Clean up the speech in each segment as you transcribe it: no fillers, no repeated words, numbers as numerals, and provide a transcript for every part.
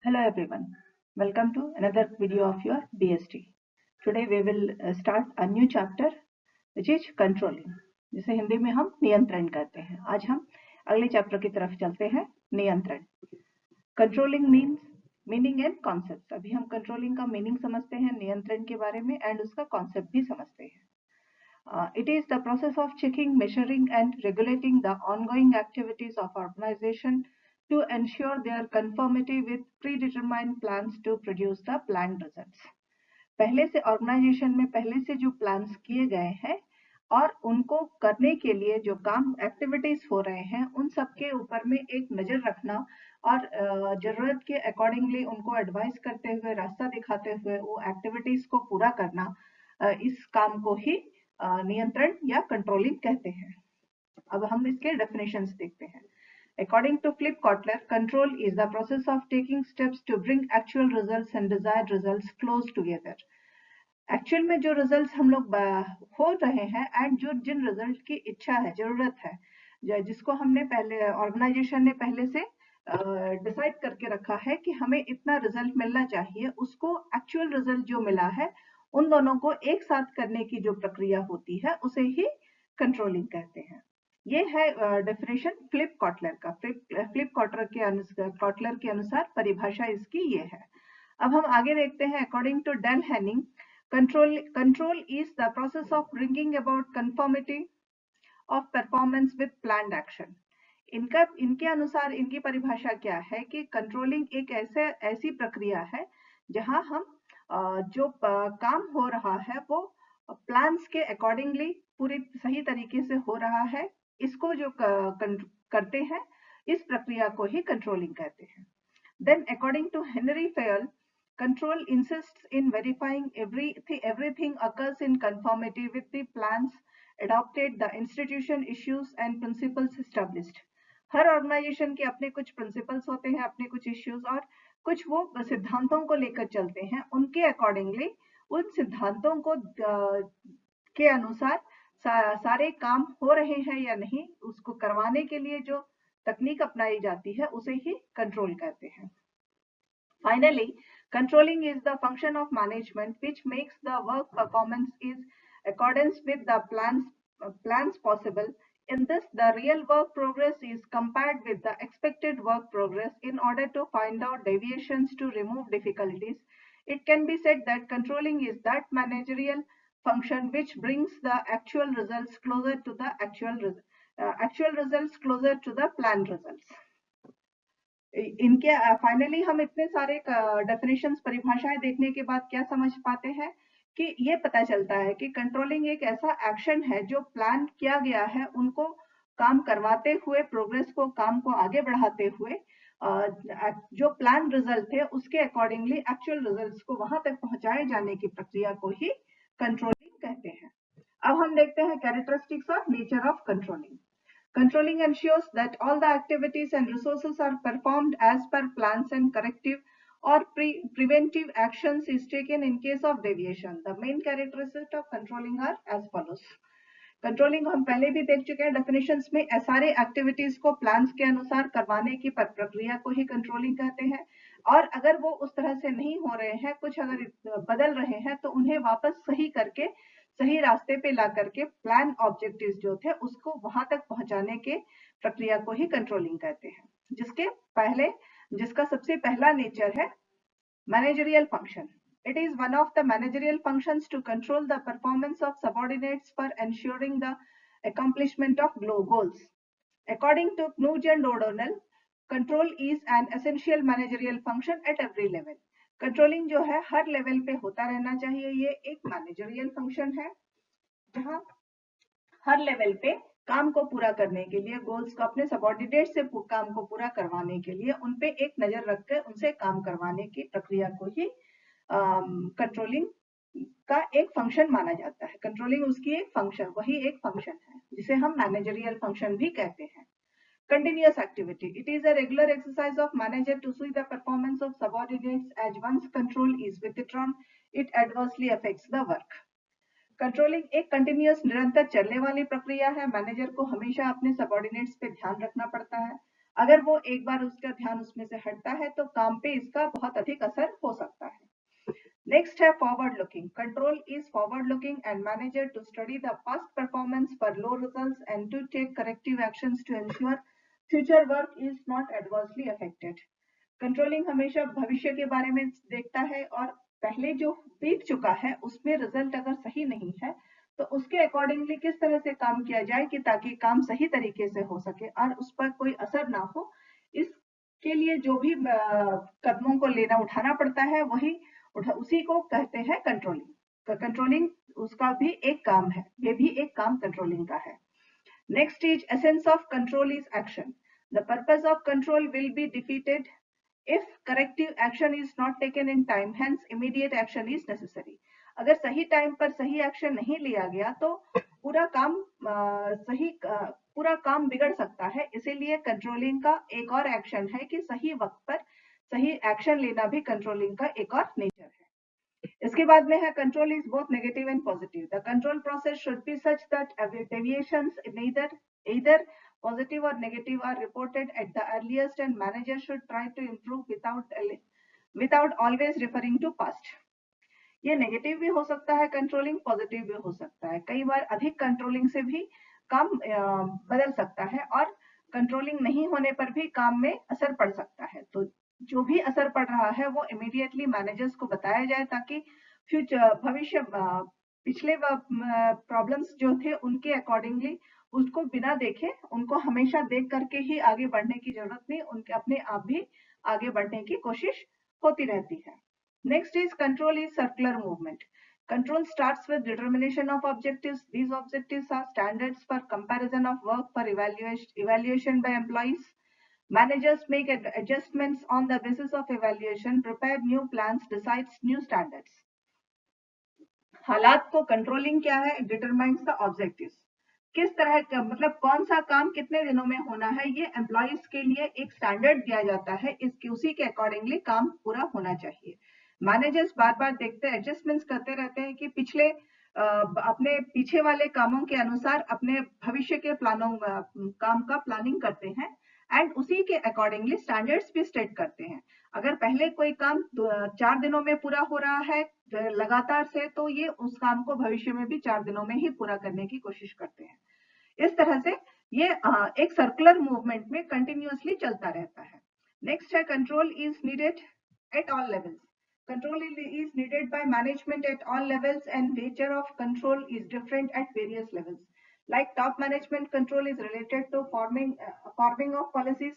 Hello everyone, welcome to another video of your BST. Today we will start a new chapter which is controlling, जिसे हिंदी में हम नियंत्रण कहते हैं। आज हम अगले चैप्टर की तरफ चलते हैं, नियंत्रण। Controlling meaning and concept. अभी हम कंट्रोलिंग का मीनिंग समझते हैं, नियंत्रण के बारे में एंड उसका कॉन्सेप्ट भी समझते हैं। It is the process of checking, measuring and regulating the ongoing activities of organization to ensure their conformity with predetermined plans to produce the planned results. पहले से ऑर्गेनाइजेशन में पहले से जो प्लान्स किए गए हैं और उनको करने के लिए जो काम एक्टिविटीज हो रहे हैं उन सब के ऊपर में एक नजर रखना और जरूरत के अकॉर्डिंगली उनको एडवाइस करते हुए, रास्ता दिखाते हुए वो एक्टिविटीज को पूरा करना, इस काम को ही नियंत्रण या कंट्रोलिंग कहते हैं। अब हम इसके डेफिनेशंस देखते हैं। According to Philip Kotler, control is the process of taking steps to bring actual results and desired results close together. Actual में जो रिजल्ट्स हम लोग हो रहे हैं एंड जो जिन रिजल्ट की इच्छा है, जरूरत है, जिसको हमने पहले ऑर्गेनाइजेशन ने पहले से डिसाइड करके रखा है कि हमें इतना रिजल्ट मिलना चाहिए, उसको एक्चुअल रिजल्ट जो मिला है उन दोनों को एक साथ करने की जो प्रक्रिया होती है उसे ही कंट्रोलिंग कहते हैं। ये है डेफिनेशन फ्लिप कॉटलर का। फ्लिप कॉटलर के अनुसार परिभाषा इसकी ये है। अब हम आगे देखते हैं। According to Dale Henning, control is the process of bringing about conformity of performance with planned action. इनके अनुसार इनकी परिभाषा क्या है कि कंट्रोलिंग एक ऐसी प्रक्रिया है जहां हम जो काम हो रहा है वो प्लान्स के अकॉर्डिंगली पूरी सही तरीके से हो रहा है, इसको जो करते हैं इस प्रक्रिया को ही कंट्रोलिंग कहते हैं। Then according to Henri Fayol, control insists in verifying everything occurs in conformity with the plans adopted, the institution issues and principles established. हर ऑर्गेनाइजेशन के अपने कुछ प्रिंसिपल्स होते हैं, अपने कुछ इश्यूज और कुछ वो सिद्धांतों को लेकर चलते हैं। उनके अकॉर्डिंगली उन सिद्धांतों को के अनुसार सारे काम हो रहे हैं या नहीं, उसको करवाने के लिए जो तकनीक अपनाई जाती है उसे ही कंट्रोल कहते हैं। Finally, controlling is the function of management which makes the work performance is accordance with the plans possible. In this, the real work progress is compared with the expected work progress in order to find out deviations to remove difficulties. It can be said that controlling is that managerial function which brings the actual results closer to the planned results. इनके finally हम इतने सारे definitions, परिभाषाएं देखने के बाद क्या समझ पाते हैं कि ये पता चलता है कि कंट्रोलिंग एक ऐसा एक्शन है जो प्लान किया गया है, उनको काम करवाते हुए, प्रोग्रेस को, काम को आगे बढ़ाते हुए जो प्लान रिजल्ट थे उसके अकॉर्डिंगली एक्चुअल रिजल्ट्स को वहां तक पहुंचाए जाने की प्रक्रिया को ही कंट्रोलिंग कहते हैं। अब हम देखते हैं कैरेक्टरिस्टिक्स और nature of controlling. Controlling ensures that all the activities and resources are performed as per plans and corrective or preventive actions is taken in case of deviation. The main characteristics of controlling are as follows. Controlling हम पहले भी देख चुके हैं definitions में। सारे activities को plans के अनुसार करवाने की प्रक्रिया को ही कंट्रोलिंग कहते हैं और अगर वो उस तरह से नहीं हो रहे हैं, कुछ अगर बदल रहे हैं तो उन्हें वापस सही करके सही रास्ते पे ला करके प्लान ऑब्जेक्टिव्स जो थे उसको वहां तक पहुंचाने के प्रक्रिया को ही कंट्रोलिंग कहते हैं। जिसका सबसे पहला नेचर है managerial function. It is one of the managerial functions to control the performance of subordinates for ensuring the accomplishment of goals. According to Knuth and O'Donnell, control is an essential managerial function at every level. Controlling जो है हर level पे होता रहना चाहिए। ये एक managerial function है जहां हर लेवल पे काम को पूरा करने के लिए, गोल्स को अपने सबऑर्डिनेट से काम को पूरा करवाने के लिए उन पे एक नजर रखकर उनसे काम करवाने की प्रक्रिया को ही कंट्रोलिंग का एक फंक्शन माना जाता है। कंट्रोलिंग उसकी एक फंक्शन, वही एक फंक्शन है जिसे हम मैनेजरियल फंक्शन भी कहते हैं। Continuous activity. It is a regular exercise of manager to see the performance of subordinates as once control is withdrawn, it adversely affects the work. Controlling एक कंटिन्यूअस, निरंतर चलने वाली प्रक्रिया है। मैनेजर को हमेशा अपने सबऑर्डिनेट्स पे ध्यान रखना पड़ता है। अगर वो एक बार उसका ध्यान उसमें से हटता है तो काम पे इसका बहुत अधिक असर हो सकता है। Next है forward looking. Control is forward looking and manager to study the past performance for low results and to take corrective actions to ensure future work is not adversely affected. Controlling हमेशा भविष्य के बारे में देखता है और पहले जो बीत चुका है उसमें रिजल्ट अगर सही नहीं है तो उसके अकॉर्डिंगली किस तरह से काम किया जाए कि ताकि काम सही तरीके से हो सके और उस पर कोई असर ना हो। इसके लिए जो भी कदमों को लेना उठाना पड़ता है वही उसी को कहते हैं कंट्रोलिंग। कंट्रोलिंग उसका भी एक काम है, ये भी एक काम कंट्रोलिंग का है। Next is essence of control is action. The purpose of control will be defeated if corrective action is not taken in time, hence immediate action is necessary. अगर सही टाइम पर सही एक्शन नहीं लिया गया तो पूरा काम बिगड़ सकता है। इसीलिए कंट्रोलिंग का एक और एक्शन है कि सही वक्त पर सही एक्शन लेना भी कंट्रोलिंग का एक और नेचर है। इसके बाद में है control is both negative and positive. The control process should be such that deviations in either positive or negative are reported at the earliest and manager should try to improve without always referring to past. ये negative भी हो सकता है controlling, positive भी हो सकता है। कई बार अधिक कंट्रोलिंग से भी काम बदल सकता है और कंट्रोलिंग नहीं होने पर भी काम में असर पड़ सकता है। तो जो भी असर पड़ रहा है वो इमीडिएटली मैनेजर्स को बताया जाए ताकि भविष्य पिछले प्रॉब्लम्स जो थे उनके अकॉर्डिंगली उसको बिना देखे उनको हमेशा देख करके ही आगे बढ़ने की जरूरत नहीं, उनके अपने आप भी आगे बढ़ने की कोशिश होती रहती है। Next is control is circular movement. Control starts with determination of objectives. These objectives are standards for comparison of work for evaluation by employees. Managers make adjustments on the basis of evaluation, prepare new plans, decides new standards. हालात को controlling क्या है? Determines the objectives. किस तरह का मतलब कौन सा काम कितने दिनों में होना है, ये एम्प्लॉइज के लिए एक स्टैंडर्ड दिया जाता है, इसके उसी के अकॉर्डिंगली काम पूरा होना चाहिए। मैनेजर्स बार बार देखते एडजस्टमेंट्स करते रहते हैं कि पिछले अपने पीछे वाले कामों के अनुसार अपने भविष्य के काम का प्लानिंग करते हैं एंड उसी के अकॉर्डिंगली स्टैंडर्ड्स भी सेट करते हैं। अगर पहले कोई काम 4 दिनों में पूरा हो रहा है लगातार से, तो ये उस काम को भविष्य में भी 4 दिनों में ही पूरा करने की कोशिश करते हैं। इस तरह से ये एक सर्कुलर मूवमेंट में कंटिन्यूअसली चलता रहता है। नेक्स्ट है control is needed at all levels. Control is needed by management at all levels and nature of control is different at various levels. Like top management control is related to forming of policies,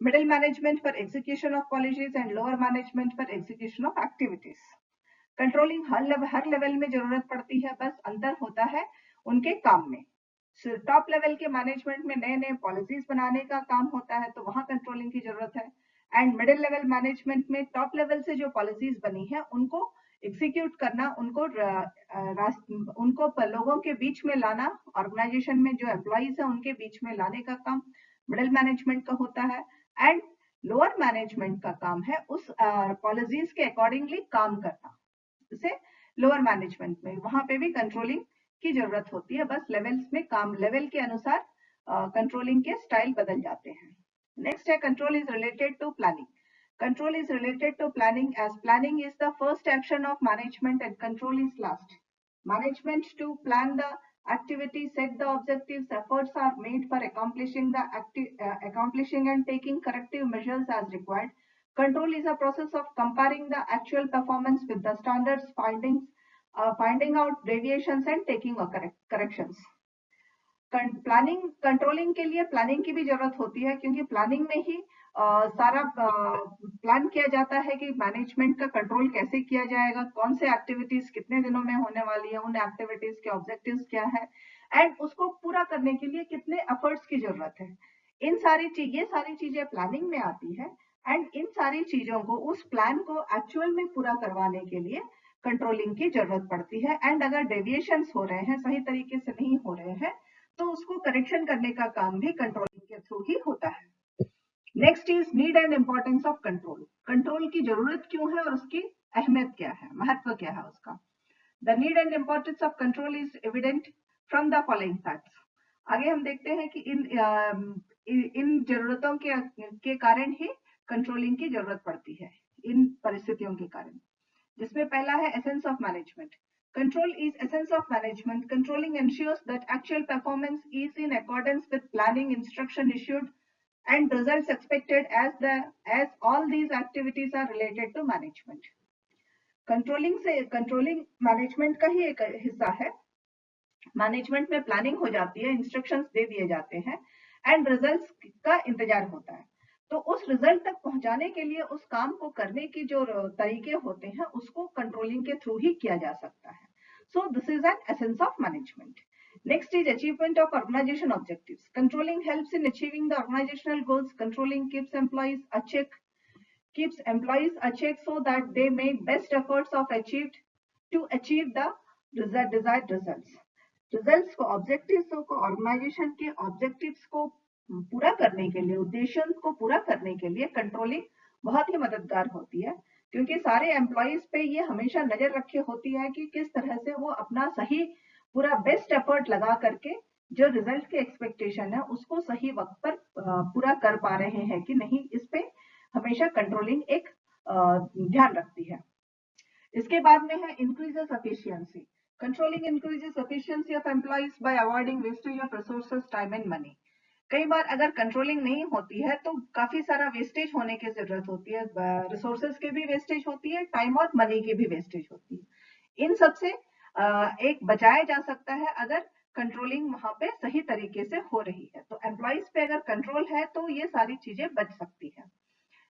middle management for execution of policies and lower management for execution of activities. Controlling her level में जरूरत पड़ती है, बस अंतर होता है उनके काम में। टॉप लेवल के मैनेजमेंट में नए नए पॉलिसीज बनाने का काम होता है तो वहां कंट्रोलिंग की जरूरत है। एंड मिडिल लेवल मैनेजमेंट में टॉप लेवल से जो पॉलिसीज बनी है उनको एग्जीक्यूट करना, उनको लोगों के बीच में लाना, ऑर्गेनाइजेशन में जो एम्प्लॉइज है उनके बीच में लाने का काम मिडिल मैनेजमेंट का होता है। एंड लोअर मैनेजमेंट का काम है उस पॉलिसीज के अकॉर्डिंगली काम करना। उसे लोअर मैनेजमेंट में वहां पे भी कंट्रोलिंग की जरूरत होती है, बस लेवल्स में काम लेवल के अनुसार कंट्रोलिंग के स्टाइल बदल जाते हैं। नेक्स्ट है control is related to planning. Control is related to planning as planning is the first action of management and control is last. Management to plan the activity, set the objectives, efforts are made for accomplishing and taking corrective measures as required. Control is a process of comparing the actual performance with the standards, finding out deviations and taking corrections. Planning controlling के लिए planning की भी जरूरत होती है क्योंकि planning में ही सारा प्लान किया जाता है कि मैनेजमेंट का कंट्रोल कैसे किया जाएगा, कौन से एक्टिविटीज कितने दिनों में होने वाली है, उन एक्टिविटीज के ऑब्जेक्टिव्स क्या है एंड उसको पूरा करने के लिए कितने एफर्ट्स की जरूरत है। ये सारी चीजें प्लानिंग में आती है एंड इन सारी चीजों को उस प्लान को एक्चुअल में पूरा करवाने के लिए कंट्रोलिंग की जरूरत पड़ती है। एंड अगर डेविएशंस हो रहे हैं, सही तरीके से नहीं हो रहे हैं, तो उसको करेक्शन करने का काम भी कंट्रोलिंग के थ्रू ही होता है। Next is need and importance of control. Control की जरूरत क्यों है और उसकी अहमियत क्या है, महत्व क्या है उसका। The need and importance of control is evident from the following facts. आगे हम देखते हैं कि इन इन जरूरतों के कारण ही कंट्रोलिंग की जरूरत पड़ती है, इन परिस्थितियों के कारण, जिसमें पहला है essence of management. Control is essence of management. Controlling ensures that actual performance is in accordance with planning instruction issued and results expected as all these activities are related to management. Controlling management का ही एक हिस्सा है. Management में planning हो जाती है, instructions दे दिए जाते हैं एंड रिजल्ट्स का इंतजार होता है. तो उस रिजल्ट तक पहुंचाने के लिए उस काम को करने की जो तरीके होते हैं उसको कंट्रोलिंग के थ्रू ही किया जा सकता है. So this is an essence of management. Next is achievement of organization objectives. Controlling helps in achieving the organizational goals. Controlling keeps employees a check so that they make best efforts of achieve the desired results. Results को, objectives को, organisation के objectives को पूरा करने के लिए, उद्देश्यों को पूरा करने के लिए कंट्रोलिंग बहुत ही मददगार होती है, क्योंकि सारे एम्प्लॉइज पे ये हमेशा नजर रखे होती है कि किस तरह से वो अपना सही पूरा बेस्ट एफर्ट लगा करके जो रिजल्ट के एक्सपेक्टेशन है उसको सही वक्त पर पूरा कर पा रहे हैं कि नहीं, इस पे हमेशा कंट्रोलिंग एक ध्यान रखती है. इसके बाद में है increases efficiency. Controlling increases efficiency of employees by avoiding wastage of resources, time and money. कई बार अगर कंट्रोलिंग नहीं होती है तो काफी सारा वेस्टेज होने की जरूरत होती है, रिसोर्सेज की भी वेस्टेज होती है, टाइम और मनी की भी वेस्टेज होती है. इन सब से एक बचाया जा सकता है अगर कंट्रोलिंग वहां पे सही तरीके से हो रही है. तो एम्प्लॉइज पे अगर कंट्रोल है तो ये सारी चीजें बच सकती है.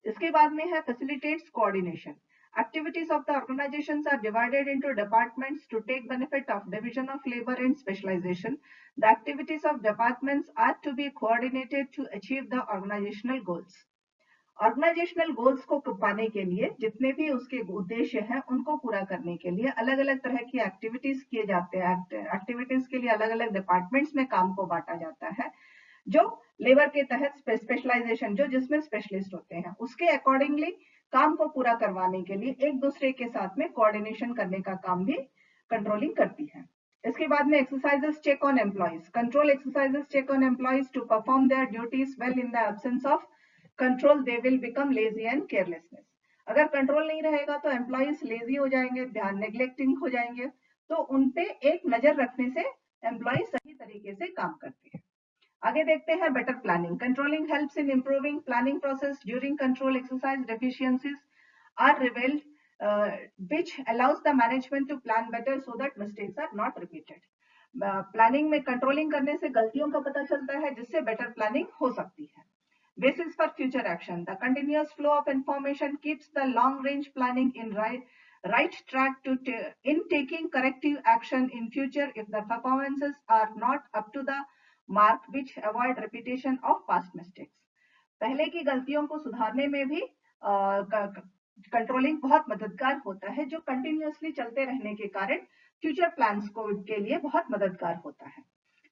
इसके बाद में है facilitates coordination. Activities of the organizations are divided into departments to take benefit of division of labor and specialization. The activities of departments are to be coordinated to achieve the organizational goals. Organisational goals को पाने के लिए जितने भी उसके उद्देश्य हैं उनको पूरा करने के लिए अलग अलग तरह की एक्टिविटीज किए जाते हैं. एक्टिविटीज के लिए अलग अलग डिपार्टमेंट्स में काम को बांटा जाता है, जो लेबर के तहत स्पेशलाइजेशन, जो जिसमें स्पेशलिस्ट होते हैं, उसके अकॉर्डिंगली काम को पूरा करवाने के लिए एक दूसरे के साथ में कोऑर्डिनेशन करने का काम भी कंट्रोलिंग करती है. इसके बाद में exercises check on employees. Control exercises check on employees to perform their duties well. In the absence of control they will become lazy and carelessness. अगर कंट्रोल नहीं रहेगा तो एम्प्लॉइज लेजी हो जाएंगे, ध्यान नेग्लेक्टिंग हो जाएंगे. तो उनपे एक नजर रखने से एम्प्लॉइज सही तरीके से काम करते हैं. आगे देखते हैं better planning. Controlling helps in improving planning process. During control exercise deficiencies are revealed which allows the management to plan better so that mistakes are not repeated. Planning में कंट्रोलिंग करने से गलतियों का पता चलता है, जिससे बेटर प्लानिंग हो सकती है. Basis for future action. The continuous flow of information keeps the long range planning in right track in taking corrective action in future if the performances are not up to the mark, which avoid repetition of past mistakes. पहले की गलतियों को सुधारने में भी controlling बहुत मददगार होता है, जो कंटिन्यूअसली चलते रहने के कारण फ्यूचर प्लान्स को के लिए बहुत मददगार होता है.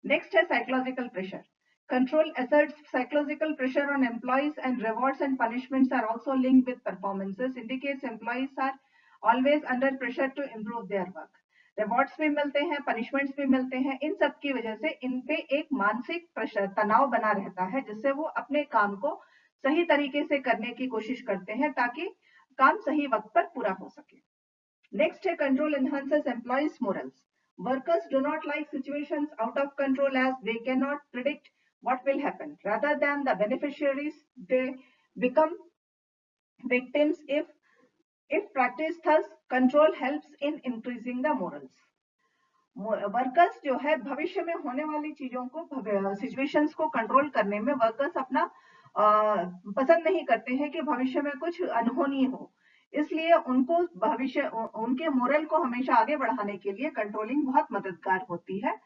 नेक्स्ट है psychological pressure. Control asserts psychological pressure on employees, and rewards and punishments are also linked with performances. Indicates employees are always under pressure to improve their work. Rewards भी मिलते हैं, पनिशमेंट्स भी मिलते हैं. इन सब की वजह से इन पे एक मानसिक प्रेशर, तनाव बना रहता है, जिससे वो अपने काम को सही तरीके से करने की कोशिश करते हैं ताकि काम सही वक्त पर पूरा हो सके. नेक्स्ट है control enhances employees morals. Workers do not like situations out of control as they can not predict what will happen. Rather than the beneficiaries, they become victims if practiced. Thus control helps in increasing the morals. Workers जो है भविष्य में होने वाली चीजों को, situations को control करने में वर्कर्स अपना पसंद नहीं करते हैं कि भविष्य में कुछ अनहोनी हो. इसलिए उनको भविष्य, उनके मोरल को हमेशा आगे बढ़ाने के लिए कंट्रोलिंग बहुत मददगार होती है,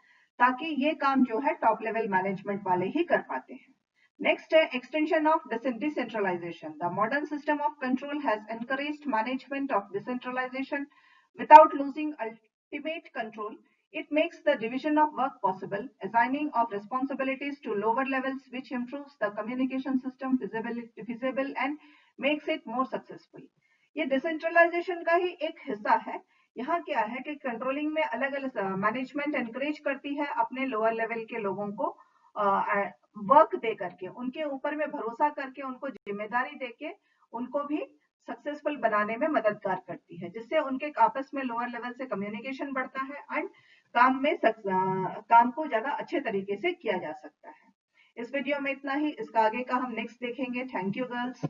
ताकि ये काम जो है टॉप लेवल मैनेजमेंट वाले ही कर पाते हैं. नेक्स्ट है extension of decentralisation. The modern system of control has encouraged management of decentralisation without losing ultimate control. It makes the division of work possible, assigning of responsibilities to lower levels, which improves the communication system feasible and makes it more successful. ये decentralisation का ही एक हिस्सा है. यहाँ क्या है कि controlling में अलग अलग मैनेजमेंट एनकरेज करती है अपने लोअर लेवल के लोगों को वर्क दे करके, उनके ऊपर में भरोसा करके, उनको जिम्मेदारी देके उनको भी सक्सेसफुल बनाने में मददगार करती है, जिससे उनके आपस में लोअर लेवल से कम्युनिकेशन बढ़ता है एंड काम को ज्यादा अच्छे तरीके से किया जा सकता है। इस वीडियो में इतना ही, इसका आगे का हम नेक्स्ट देखेंगे। Thank you girls.